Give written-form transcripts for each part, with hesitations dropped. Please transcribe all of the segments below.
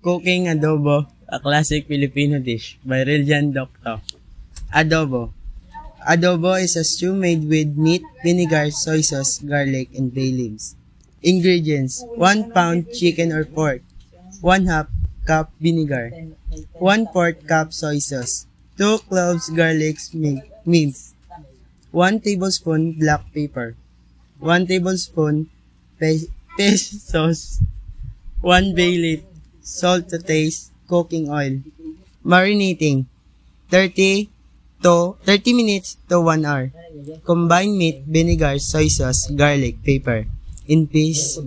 Cooking adobo, a classic Filipino dish by Riljan Docto. Adobo. Adobo is a stew made with meat, vinegar, soy sauce, garlic, and bay leaves. Ingredients: 1 pound chicken or pork, 1/2 cup vinegar, 1/4 cup soy sauce, 2 cloves garlic minced, 1 tablespoon black pepper, 1 tablespoon pesto sauce, 1 bay leaf, salt to taste, cooking oil. Marinating 30 minutes to 1 hour. Combine meat, vinegar, soy sauce, garlic, pepper in paste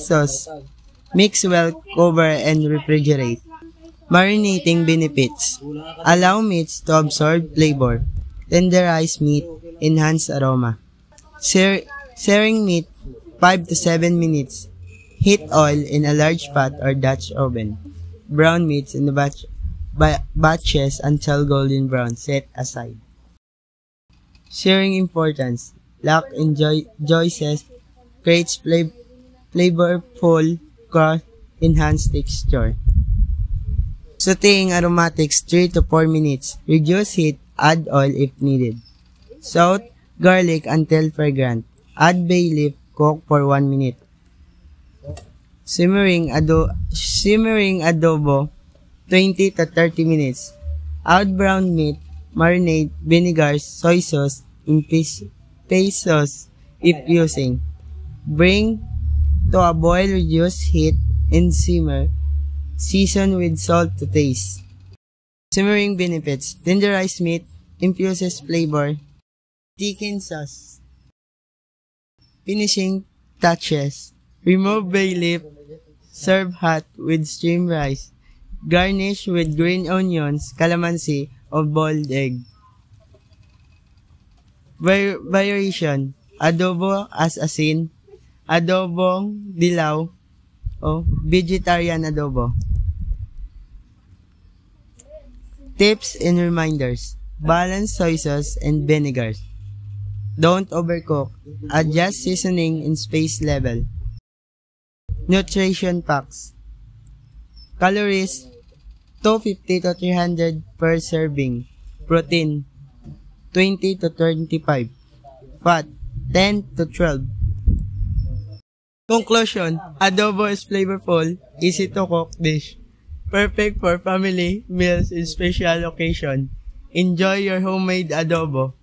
sauce. Mix well, cover and refrigerate. Marinating benefits: allow meats to absorb flavor. Tenderize meat, enhance aroma. Searing meat 5 to 7 minutes. Heat oil in a large pot or Dutch oven. Brown meats in the batches until golden brown. Set aside. Searing importance: lack in juices, creates flavorful crust, enhance texture. Sauteing aromatics 3 to 4 minutes. Reduce heat, add oil if needed. Salt garlic until fragrant. Add bay leaf, cook for 1 minute. Simmering adobo 20 to 30 minutes. Add brown meat, marinade, vinegar, soy sauce, and paste sauce if using. Bring to a boil, reduce heat, and simmer. Season with salt to taste. Simmering benefits: tenderized meat, infuses flavor, thicken sauce. Finishing touches: remove bay leaf, serve hot with steamed rice. Garnish with green onions, calamansi, or boiled egg. Variation: adobo as asin, adobong dilaw, o vegetarian adobo. Tips and reminders: balance soy sauce and vinegars. Don't overcook. Adjust seasoning and spice level. Nutrition facts: calories 250 to 300 per serving. Protein 20 to 25. Fat 10 to 12. Conclusion: adobo is flavorful, easy to cook dish. Perfect for family meals and special occasion. Enjoy your homemade adobo.